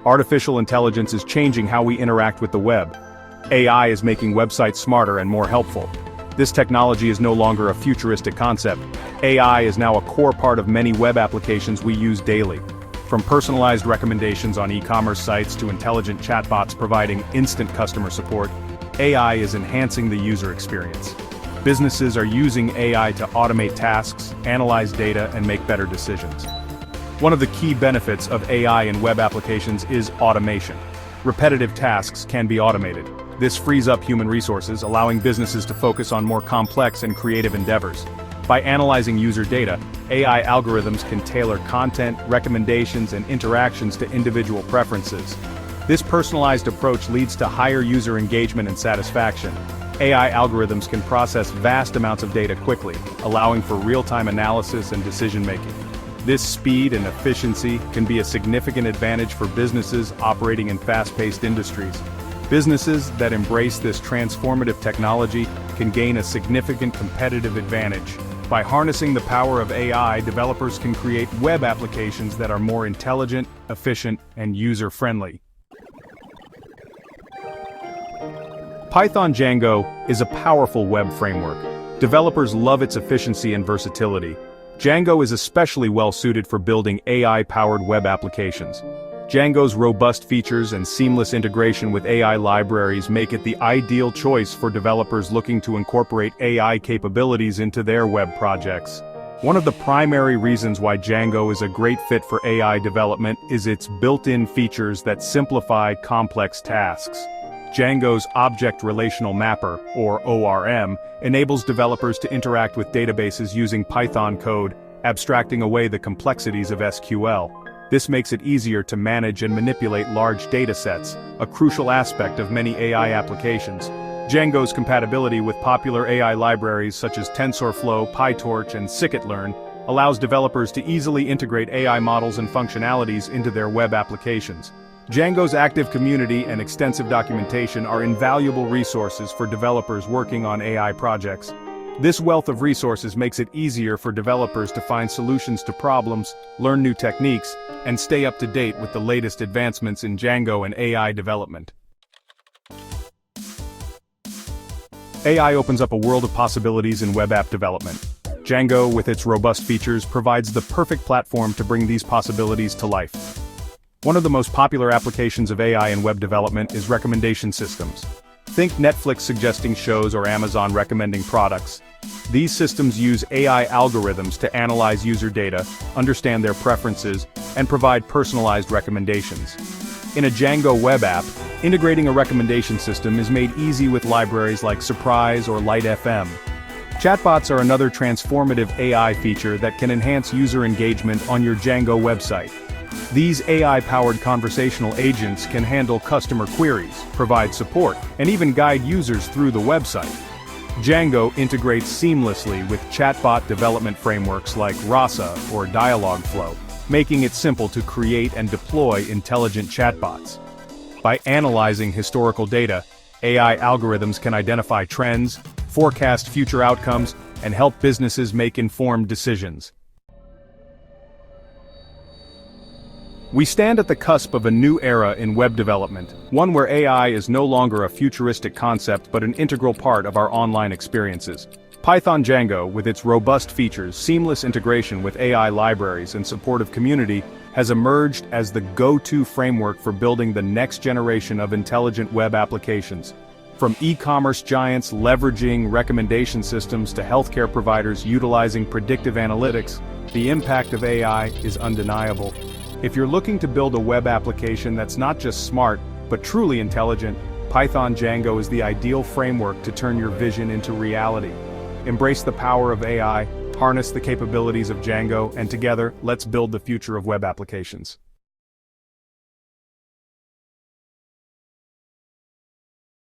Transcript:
Artificial intelligence is changing how we interact with the web. AI is making websites smarter and more helpful. This technology is no longer a futuristic concept. AI is now a core part of many web applications we use daily. From personalized recommendations on e-commerce sites to intelligent chatbots providing instant customer support, AI is enhancing the user experience. Businesses are using AI to automate tasks, analyze data, and make better decisions. One of the key benefits of AI in web applications is automation. Repetitive tasks can be automated. This frees up human resources, allowing businesses to focus on more complex and creative endeavors. By analyzing user data, AI algorithms can tailor content, recommendations, and interactions to individual preferences. This personalized approach leads to higher user engagement and satisfaction. AI algorithms can process vast amounts of data quickly, allowing for real-time analysis and decision-making. This speed and efficiency can be a significant advantage for businesses operating in fast-paced industries. Businesses that embrace this transformative technology can gain a significant competitive advantage. By harnessing the power of AI, developers can create web applications that are more intelligent, efficient, and user-friendly. Python Django is a powerful web framework. Developers love its efficiency and versatility. Django is especially well-suited for building AI-powered web applications. Django's robust features and seamless integration with AI libraries make it the ideal choice for developers looking to incorporate AI capabilities into their web projects. One of the primary reasons why Django is a great fit for AI development is its built-in features that simplify complex tasks. Django's Object Relational Mapper, or ORM, enables developers to interact with databases using Python code, abstracting away the complexities of SQL. This makes it easier to manage and manipulate large datasets, a crucial aspect of many AI applications. Django's compatibility with popular AI libraries such as TensorFlow, PyTorch, and Scikit-learn allows developers to easily integrate AI models and functionalities into their web applications. Django's active community and extensive documentation are invaluable resources for developers working on AI projects. This wealth of resources makes it easier for developers to find solutions to problems, learn new techniques, and stay up to date with the latest advancements in Django and AI development. AI opens up a world of possibilities in web app development. Django, with its robust features, provides the perfect platform to bring these possibilities to life. One of the most popular applications of AI in web development is recommendation systems. Think Netflix suggesting shows or Amazon recommending products. These systems use AI algorithms to analyze user data, understand their preferences, and provide personalized recommendations. In a Django web app, integrating a recommendation system is made easy with libraries like Surprise or Lite.fm. Chatbots are another transformative AI feature that can enhance user engagement on your Django website. These AI-powered conversational agents can handle customer queries, provide support, and even guide users through the website. Django integrates seamlessly with chatbot development frameworks like Rasa or Dialogflow, making it simple to create and deploy intelligent chatbots. By analyzing historical data, AI algorithms can identify trends, forecast future outcomes, and help businesses make informed decisions. We stand at the cusp of a new era in web development, one where AI is no longer a futuristic concept but an integral part of our online experiences. Python Django, with its robust features, seamless integration with AI libraries, and supportive community, has emerged as the go-to framework for building the next generation of intelligent web applications. From e-commerce giants leveraging recommendation systems to healthcare providers utilizing predictive analytics, the impact of AI is undeniable. If you're looking to build a web application that's not just smart, but truly intelligent, Python Django is the ideal framework to turn your vision into reality. Embrace the power of AI, harness the capabilities of Django, and together, let's build the future of web applications.